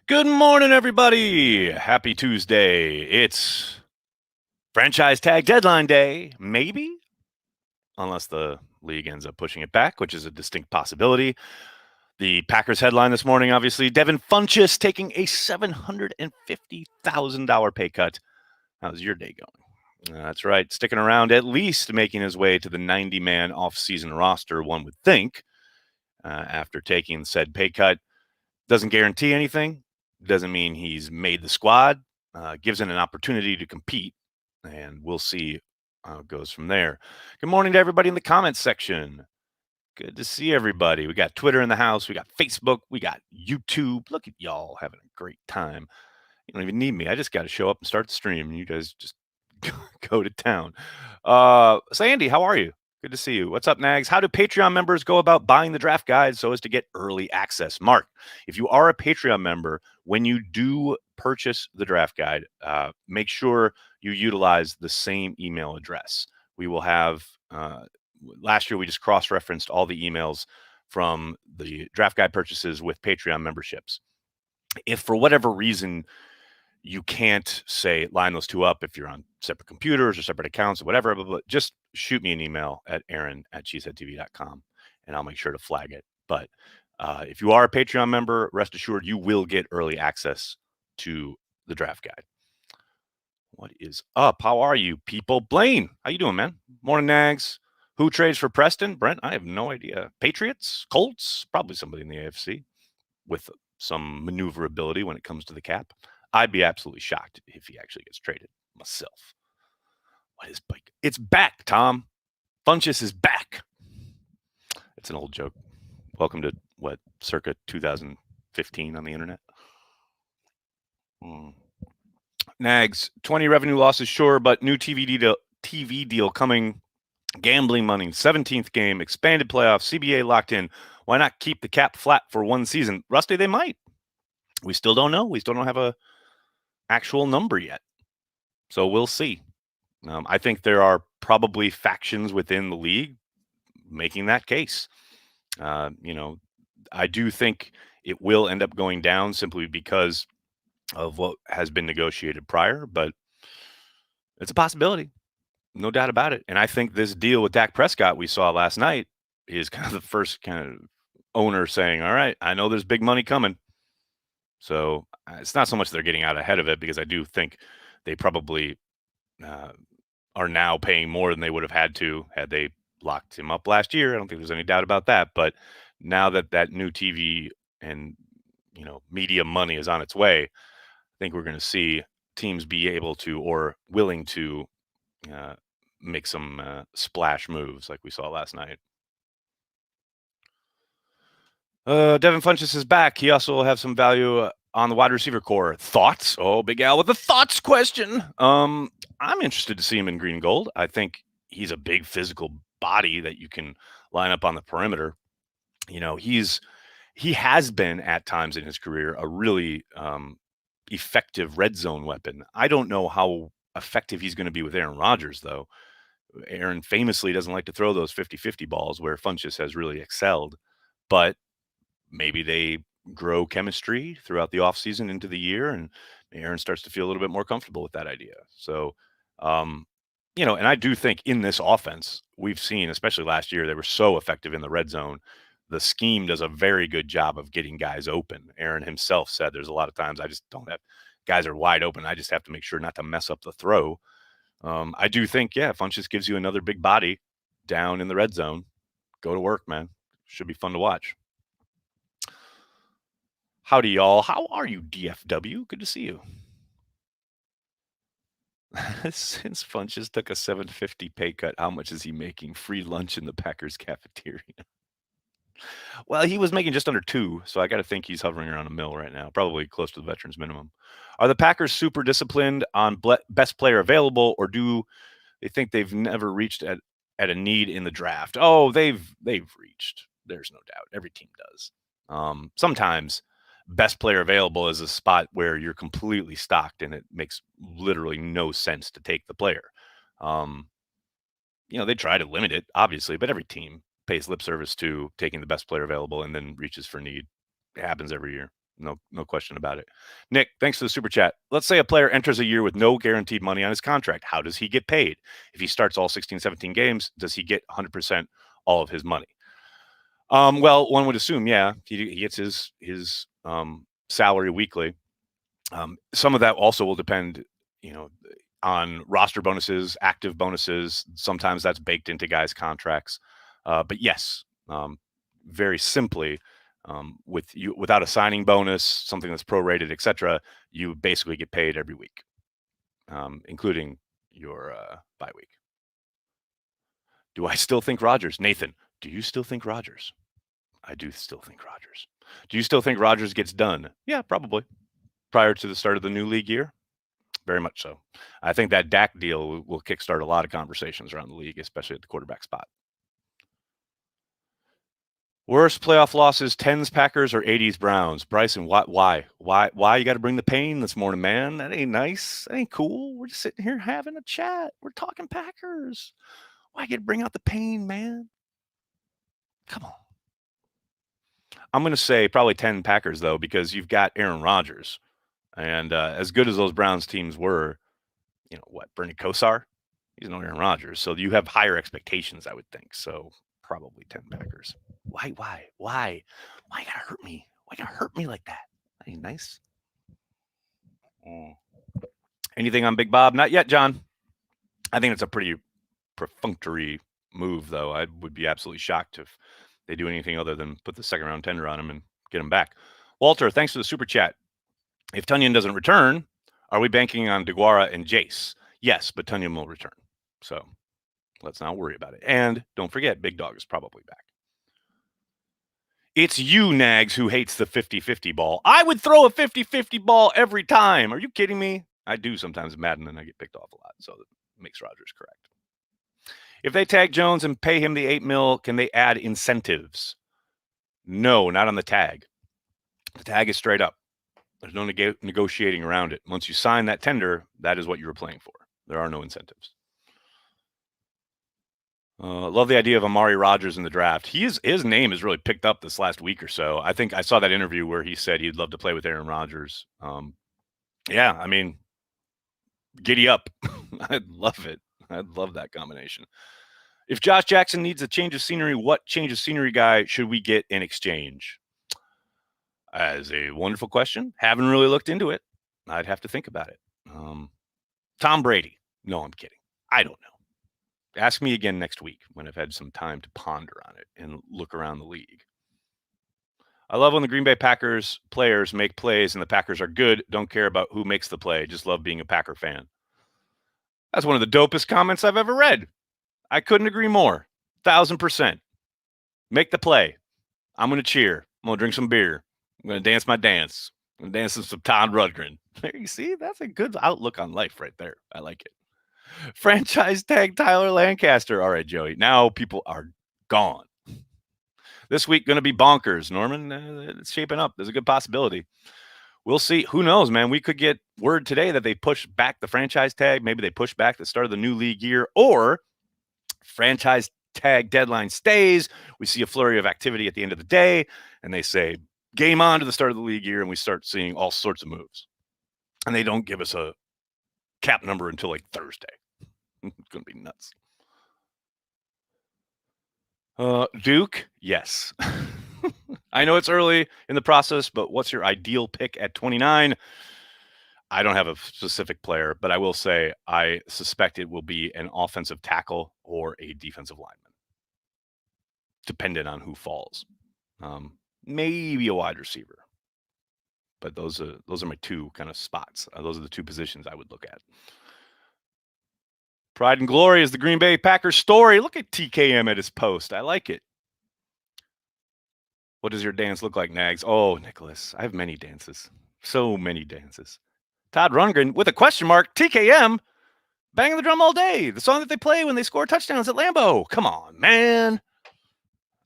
Good morning, everybody. Happy Tuesday. It's franchise tag deadline day, maybe, unless the league ends up pushing it back, which is a distinct possibility. The Packers headline this morning, obviously, Devin Funchess taking a $750,000 pay cut. How's your day going? That's right, sticking around, at least making his way to the 90-man off-season roster, one would think, after taking said pay cut. Doesn't guarantee anything. Doesn't mean he's made the squad. Gives it an opportunity to compete, and we'll see how it goes from there. Good morning to everybody in the comments section. Good to see everybody. We got Twitter in the house. We got Facebook. We got YouTube. Look at y'all having a great time. You don't even need me. I just got to show up and start the stream, and you guys just go to town. Sandy, how are you? Good to see you. What's up, Nags? How do Patreon members go about buying the draft guide so as to get early access? Mark, if you are a Patreon member, when you do purchase the draft guide, make sure you utilize the same email address. We will have, last year we just cross-referenced all the emails from the draft guide purchases with Patreon memberships. If for whatever reason you can't say line those two up if you're on separate computers or separate accounts or whatever, but just shoot me an email at aaron@cheeseheadtv.com and I'll make sure to flag it. But if you are a Patreon member, rest assured you will get early access to the draft guide. What is up? How are you, people? Blaine, how you doing, man? Morning, Nags. Who trades for Preston? Brent, I have no idea. Patriots? Colts? Probably somebody in the AFC with some maneuverability when it comes to the cap. I'd be absolutely shocked if he actually gets traded myself. What is byke? It's back, Tom. Funchess is back. It's an old joke. Welcome to what, circa 2015 on the internet. Nags, 20 revenue losses, sure, but new TV deal coming. Gambling money, 17th game, expanded playoffs, CBA locked in. Why not keep the cap flat for one season? Rusty, they might. We still don't know. We still don't have a actual number yet. So we'll see. I think there are probably factions within the league making that case. I do think it will end up going down simply because of what has been negotiated prior, but it's a possibility. No doubt about it. And I think this deal with Dak Prescott we saw last night is kind of the first kind of owner saying, all right, I know there's big money coming. So it's not so much they're getting out ahead of it, because I do think they probably are now paying more than they would have had to had they locked him up last year. I don't think there's any doubt about that. But now that that new TV and media money is on its way, I think we're going to see teams be able to or willing to make some splash moves like we saw last night. Devin Funchess is back. He also will have some value on the wide receiver core. Thoughts? Oh, Big Al with the thoughts question. I'm interested to see him in green and gold. I think he's a big physical body that you can line up on the perimeter. He has been at times in his career a really effective red zone weapon. I don't know how effective he's going to be with Aaron Rodgers, though. Aaron famously doesn't like to throw those 50-50 balls where Funchess has really excelled. But maybe they grow chemistry throughout the offseason into the year, and Aaron starts to feel a little bit more comfortable with that idea. So, and I do think in this offense, we've seen, especially last year, they were so effective in the red zone. The scheme does a very good job of getting guys open. Aaron himself said there's a lot of times I just don't have guys are wide open. I just have to make sure not to mess up the throw. I do think, Funchess gives you another big body down in the red zone. Go to work, man. Should be fun to watch. Howdy, y'all. How are you, DFW? Good to see you. Since Funchess took a $750 pay cut, how much is he making? Free lunch in the Packers cafeteria. Well, he was making just under $2, so I got to think he's hovering around $1 million right now, probably close to the veterans minimum. Are the Packers super disciplined on best player available, or do they think they've never reached at a need in the draft? Oh, they've reached. There's no doubt. Every team does. Sometimes best player available is a spot where you're completely stocked and it makes literally no sense to take the player. They try to limit it, obviously, but every team pays lip service to taking the best player available and then reaches for need. It happens every year. No question about it. Nick, thanks for the super chat. Let's say a player enters a year with no guaranteed money on his contract. How does he get paid? If he starts all 16, 17 games, does he get 100% all of his money? Well, one would assume, yeah, he gets his salary weekly. Some of that also will depend, on roster bonuses, active bonuses. Sometimes that's baked into guys' contracts. But yes, very simply, without a signing bonus, something that's prorated, etc., you basically get paid every week, including your bye week. Do I still think Rodgers? Nathan, do you still think Rodgers? I do still think Rodgers. Do you still think Rodgers gets done? Yeah, probably. Prior to the start of the new league year? Very much so. I think that Dak deal will kickstart a lot of conversations around the league, especially at the quarterback spot. Worst playoff losses: 10s Packers or 80s Browns? Bryson, why you got to bring the pain this morning, man? That ain't nice. That ain't cool. We're just sitting here having a chat. We're talking Packers. Why you got to bring out the pain, man? Come on. I'm going to say probably 10 Packers, though, because you've got Aaron Rodgers. And as good as those Browns teams were, Bernie Kosar? He's no Aaron Rodgers. So you have higher expectations, I would think. So probably 10 Packers. Why you gotta hurt me? Why you gotta hurt me like that? That ain't nice. Anything on Big Bob? Not yet, John. I think it's a pretty perfunctory move, though. I would be absolutely shocked if they do anything other than put the second round tender on him and get him back. Walter, thanks for the super chat. If Tunyon doesn't return, are we banking on DeGuara and Jace? Yes, but Tunyon will return. So let's not worry about it. And don't forget, Big Dog is probably back. It's you, Nags, who hates the 50-50 ball. I would throw a 50-50 ball every time. Are you kidding me? I do sometimes Madden, and I get picked off a lot, so that makes Rodgers correct. If they tag Jones and pay him the $8 million, can they add incentives? No, not on the tag. The tag is straight up. There's no negotiating around it. Once you sign that tender, that is what you were playing for. There are no incentives. Love the idea of Amari Rodgers in the draft. His name has really picked up this last week or so. I think I saw that interview where he said he'd love to play with Aaron Rodgers. Yeah, I mean, giddy up. I'd love it. I'd love that combination. If Josh Jackson needs a change of scenery, what change of scenery guy should we get in exchange? As a wonderful question. Haven't really looked into it. I'd have to think about it. Tom Brady. No, I'm kidding. I don't know. Ask me again next week when I've had some time to ponder on it and look around the league. I love when the Green Bay Packers players make plays and the Packers are good. Don't care about who makes the play. Just love being a Packer fan. That's one of the dopest comments I've ever read. I couldn't agree more. 1,000%. Make the play. I'm going to cheer. I'm going to drink some beer. I'm going to dance my dance. I'm going to dance some Todd Rundgren. There you see, that's a good outlook on life right there. I like it. Franchise tag Tyler Lancaster. All right, Joey. Now people are gone. This week going to be bonkers, Norman. It's shaping up. There's a good possibility. We'll see. Who knows, man? We could get word today that they push back the franchise tag. Maybe they push back the start of the new league year, or franchise tag deadline stays. We see a flurry of activity at the end of the day, and they say game on to the start of the league year, and we start seeing all sorts of moves. And they don't give us a cap number until like Thursday. It's going to be nuts. Duke, yes. I know it's early in the process, but what's your ideal pick at 29? I don't have a specific player, but I will say I suspect it will be an offensive tackle or a defensive lineman, dependent on who falls. Maybe a wide receiver. But those are my two kind of spots. Those are the two positions I would look at. Pride and glory is the Green Bay Packers story. Look at TKM at his post. I like it. What does your dance look like, Nags? Oh, Nicholas, I have many dances. So many dances. Todd Rundgren with a question mark. TKM, banging the drum all day. The song that they play when they score touchdowns at Lambeau. Come on, man.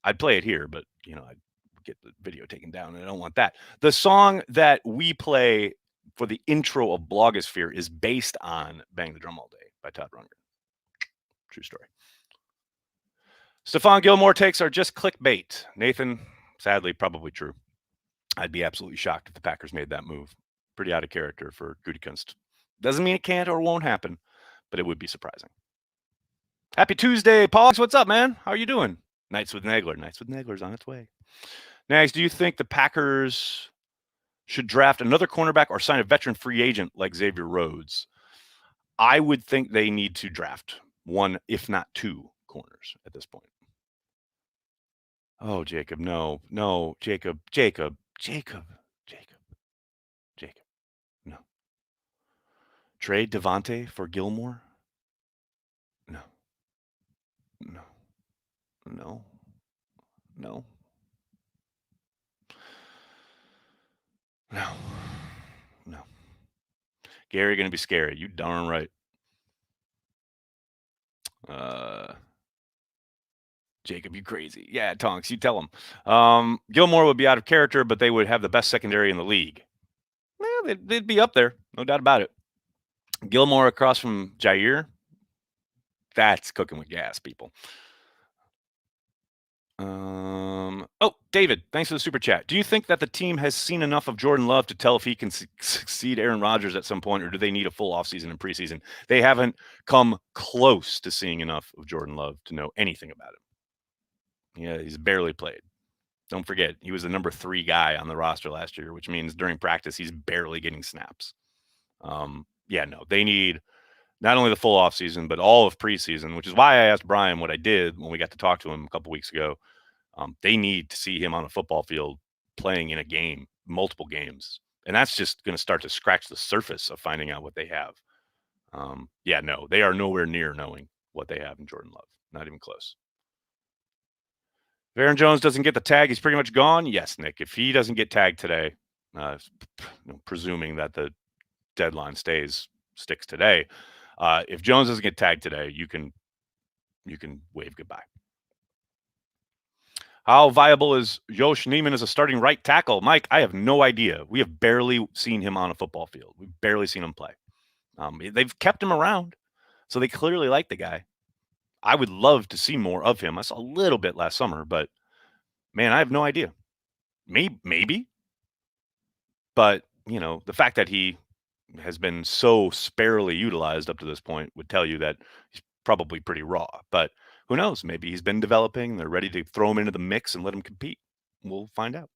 I'd play it here, but, I'd get the video taken down, and I don't want that. The song that we play for the intro of Blogosphere is based on Bang the Drum All Day by Todd Rundgren. True story. Stephon Gilmore takes are just clickbait. Nathan, sadly, probably true. I'd be absolutely shocked if the Packers made that move. Pretty out of character for Gutekunst. Doesn't mean it can't or won't happen, but it would be surprising. Happy Tuesday, Pogs. What's up, man? How are you doing? Nights with Nagler. Nights with Nagler's on its way. Next, do you think the Packers should draft another cornerback or sign a veteran free agent like Xavier Rhodes? I would think they need to draft one, if not two, corners at this point. Oh, Jacob, no, Jacob, no. Trade Devontae for Gilmore? No, no, no, no, no, no. Gary gonna be scary. You darn right. Jacob, you crazy. Yeah, Tonks, you tell him. Gilmore would be out of character, but they would have the best secondary in the league. Well, they'd be up there, no doubt about it. Gilmore across from Jair, that's cooking with gas, people. Oh, David, thanks for the super chat. Do you think that the team has seen enough of Jordan Love to tell if he can succeed Aaron Rodgers at some point, or do they need a full offseason and preseason? They haven't come close to seeing enough of Jordan Love to know anything about him. Yeah, he's barely played. Don't forget, he was the number 3 guy on the roster last year, which means during practice, he's barely getting snaps. No, they need not only the full offseason, but all of preseason, which is why I asked Brian what I did when we got to talk to him a couple weeks ago. They need to see him on a football field playing in a game, multiple games. And that's just going to start to scratch the surface of finding out what they have. No, they are nowhere near knowing what they have in Jordan Love. Not even close. If Aaron Jones doesn't get the tag, he's pretty much gone. Yes, Nick. If he doesn't get tagged today, presuming that the deadline sticks today, if Jones doesn't get tagged today, you can wave goodbye. How viable is Josh Neiman as a starting right tackle? Mike, I have no idea. We have barely seen him on a football field. We've barely seen him play. They've kept him around, so they clearly like the guy. I would love to see more of him. I saw a little bit last summer, but man, I have no idea. Maybe. But, the fact that he has been so sparely utilized up to this point would tell you that he's probably pretty raw. But who knows? Maybe he's been developing. They're ready to throw him into the mix and let him compete. We'll find out.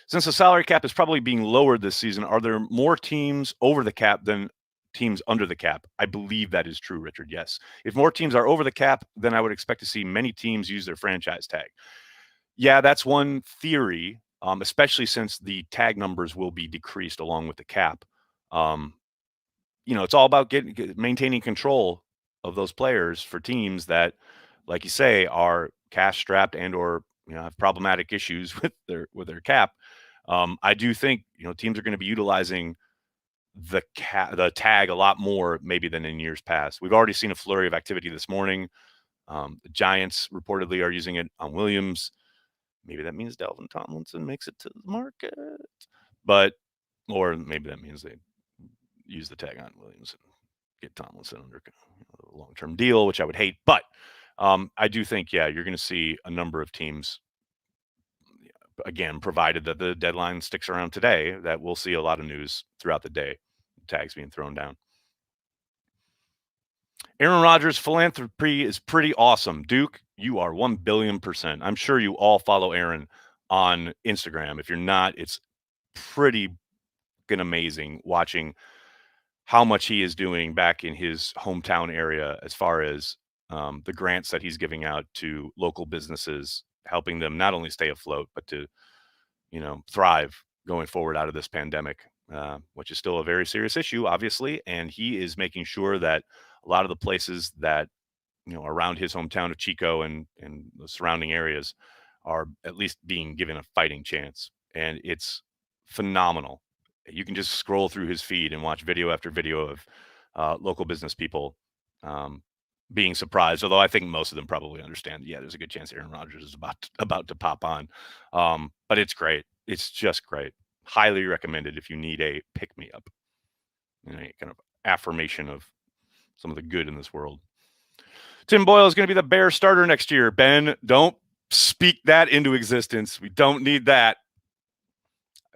Since the salary cap is probably being lowered this season, are there more teams over the cap than teams under the cap? I believe that is true, Richard. Yes. If more teams are over the cap, then I would expect to see many teams use their franchise tag. Yeah, that's one theory, especially since the tag numbers will be decreased along with the cap. It's all about maintaining control of those players for teams that, like you say, are cash strapped and or have problematic issues with their cap. I do think teams are going to be utilizing the tag a lot more maybe than in years past. We've already seen a flurry of activity this morning. The Giants reportedly are using it on Williams. Maybe that means Dalvin Tomlinson makes it to the market, or maybe that means they use the tag on Williams and get Tomlinson under a long-term deal, which I would hate. But I do think, you're going to see a number of teams, again, provided that the deadline sticks around today, that we'll see a lot of news throughout the day, tags being thrown down. Aaron Rodgers' philanthropy is pretty awesome. Duke, you are 1 billion%. I'm sure you all follow Aaron on Instagram. If you're not, it's pretty amazing watching how much he is doing back in his hometown area as far as the grants that he's giving out to local businesses, helping them not only stay afloat, but to, thrive going forward out of this pandemic, which is still a very serious issue, obviously. And he is making sure that a lot of the places that, around his hometown of Chico and the surrounding areas are at least being given a fighting chance. And it's phenomenal. You can just scroll through his feed and watch video after video of local business people being surprised. Although I think most of them probably understand. Yeah, there's a good chance Aaron Rodgers is about to pop on. But it's great. It's just great. Highly recommended if you need a pick me up, a kind of affirmation of some of the good in this world. Tim Boyle is going to be the Bears starter next year. Ben, don't speak that into existence. We don't need that.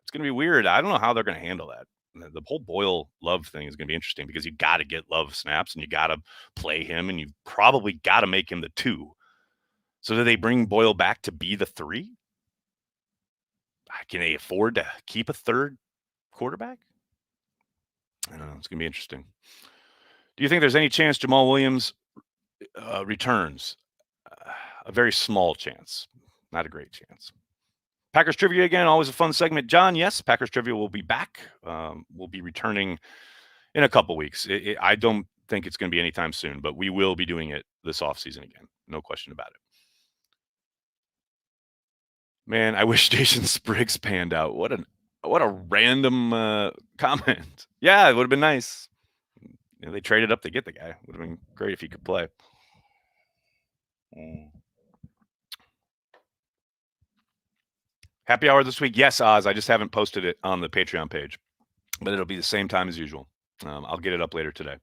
It's going to be weird. I don't know how they're going to handle that. The whole Boyle Love thing is going to be interesting because you got to get Love snaps and you got to play him and you probably got to make him the 2. So do they bring Boyle back to be the 3? Can they afford to keep a third quarterback? I don't know. It's going to be interesting. Do you think there's any chance Jamal Williams returns? A very small chance. Not a great chance. Packers Trivia again, always a fun segment. John, yes, Packers Trivia will be back. We'll be returning in a couple weeks. I don't think it's going to be anytime soon, but we will be doing it this offseason again. No question about it. Man, I wish Jason Spriggs panned out. What a random comment. Yeah, it would have been nice. They traded up to get the guy. Would have been great if he could play. Happy hour this week. Yes, Oz. I just haven't posted it on the Patreon page, but it'll be the same time as usual. I'll get it up later today.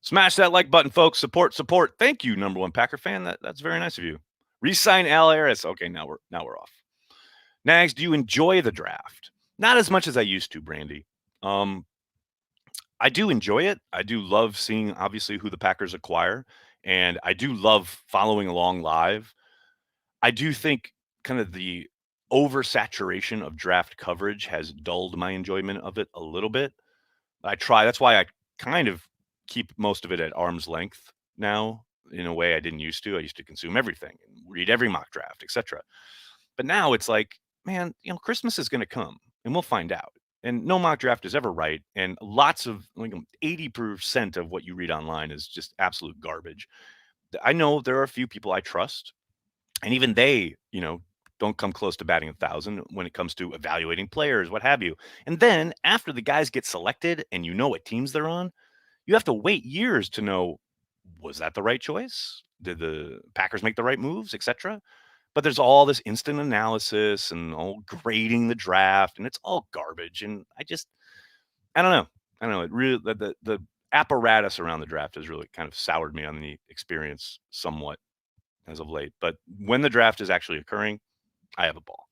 Smash that like button, folks. Support. Thank you, number one Packer fan. That's very nice of you. Resign Al Harris. Okay, now we're off. Nags, do you enjoy the draft? Not as much as I used to, Brandy. I do enjoy it. I do love seeing, obviously, who the Packers acquire, and I do love following along live. I do think kind of the oversaturation of draft coverage has dulled my enjoyment of it a little bit. That's why I kind of keep most of it at arm's length now in a way I didn't used to. I used to consume everything, read every mock draft, etc. But now it's like, man, Christmas is going to come and we'll find out. And no mock draft is ever right. And lots of 80% of what you read online is just absolute garbage. I know there are a few people I trust, and even they, don't come close to batting 1,000 when it comes to evaluating players, what have you. And then after the guys get selected and you know what teams they're on, you have to wait years to know, was that the right choice? Did the Packers make the right moves, etc.? But there's all this instant analysis and all grading the draft, and it's all garbage. And I don't know. It really the apparatus around the draft has really kind of soured me on the experience somewhat as of late. But when the draft is actually occurring, I have a ball.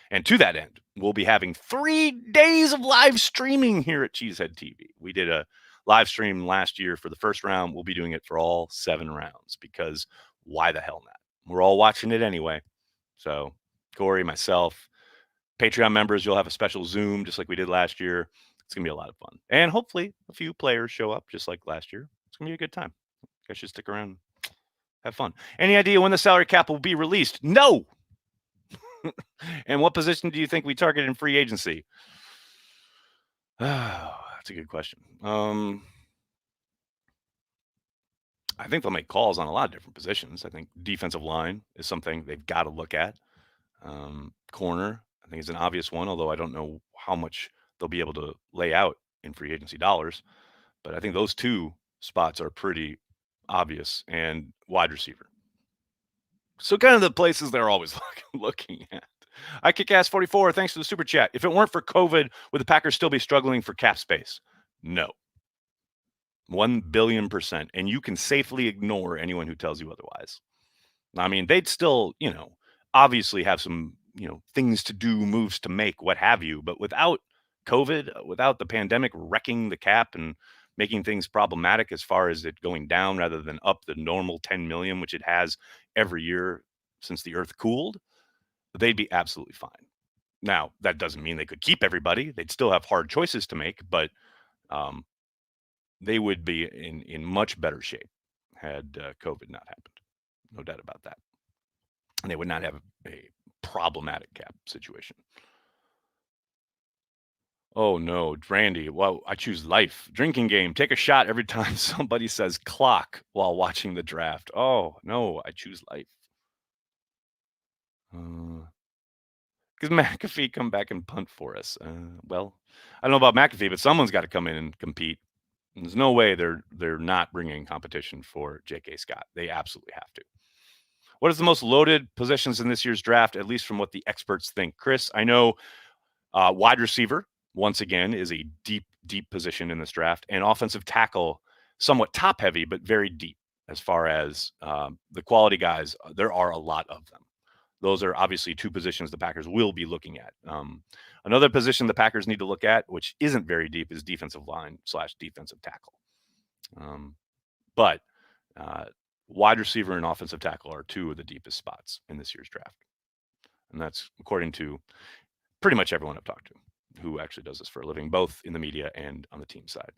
And to that end, we'll be having 3 days of live streaming here at Cheesehead TV. We did a live stream last year for the first round. We'll be doing it for all 7 rounds because why the hell not? We're all watching it anyway. So Corey, myself, Patreon members, you'll have a special Zoom just like we did last year. It's going to be a lot of fun. And hopefully a few players show up just like last year. It's going to be a good time. You guys should stick around. Have fun. Any idea when the salary cap will be released? No. And what position do you think we target in free agency? Oh, that's a good question. I think they'll make calls on a lot of different positions. I think defensive line is something they've got to look at. Corner, I think, is an obvious one, although I don't know how much they'll be able to lay out in free agency dollars. But I think those 2 spots are pretty obvious, and wide receiver. So kind of the places they're always looking at. I kick ass 44. Thanks for the super chat. If it weren't for COVID, would the Packers still be struggling for cap space? No. 1 billion %. And you can safely ignore anyone who tells you otherwise. I mean, they'd still, obviously have some, things to do, moves to make, what have you. But without COVID, without the pandemic wrecking the cap and making things problematic as far as it going down rather than up the normal 10 million, which it has every year since the earth cooled, they'd be absolutely fine. Now, that doesn't mean they could keep everybody. They'd still have hard choices to make, but they would be in much better shape had COVID not happened. No doubt about that. And they would not have a problematic cap situation. Oh no, Randy. Well, I choose life. Drinking game. Take a shot every time somebody says clock while watching the draft. Oh no, I choose life. Because McAfee come back and punt for us. Well, I don't know about McAfee, but someone's got to come in and compete. And there's no way they're not bringing competition for J.K. Scott. They absolutely have to. What is the most loaded positions in this year's draft, at least from what the experts think? Chris, I know wide receiver, once again, is a deep position in this draft, and offensive tackle, somewhat top heavy, but very deep as far as the quality guys. There are a lot of them. Those are obviously two positions the Packers will be looking at. Another position the Packers need to look at, which isn't very deep, is defensive line / defensive tackle. But wide receiver and offensive tackle are two of the deepest spots in this year's draft. And that's according to pretty much everyone I've talked to who actually does this for a living, both in the media and on the team side.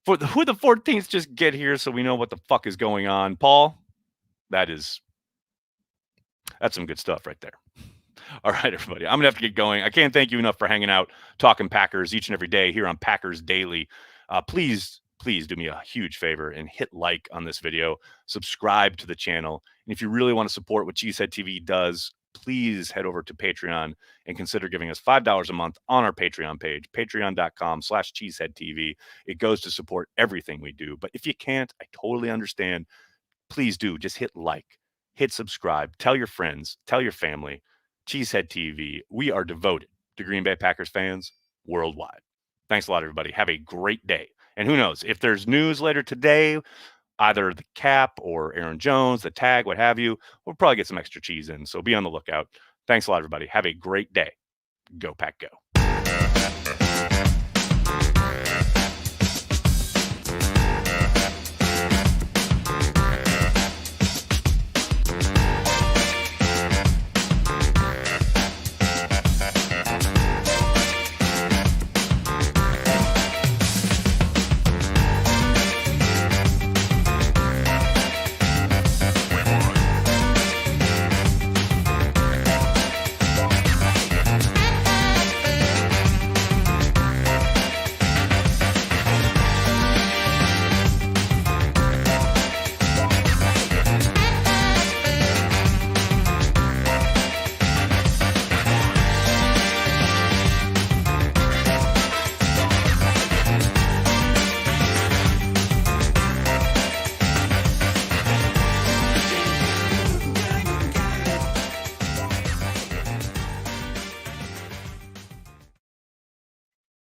Who the 14th just get here so we know what the fuck is going on. Paul, that's some good stuff right there. All right, everybody. I'm going to have to get going. I can't thank you enough for hanging out, talking Packers each and every day here on Packers Daily. Please do me a huge favor and hit like on this video. Subscribe to the channel. And if you really want to support what Cheesehead TV does, please head over to Patreon and consider giving us $5 a month on our Patreon page, patreon.com/cheeseheadtv. It goes to support everything we do. But if you can't, I totally understand. Please do. Just hit like, hit subscribe, tell your friends, tell your family. Cheesehead TV. We are devoted to Green Bay Packers fans worldwide. Thanks a lot, everybody. Have a great day. And who knows, if there's news later today, either the cap or Aaron Jones, the tag, what have you, we'll probably get some extra cheese in. So be on the lookout. Thanks a lot, everybody. Have a great day. Go Pack Go.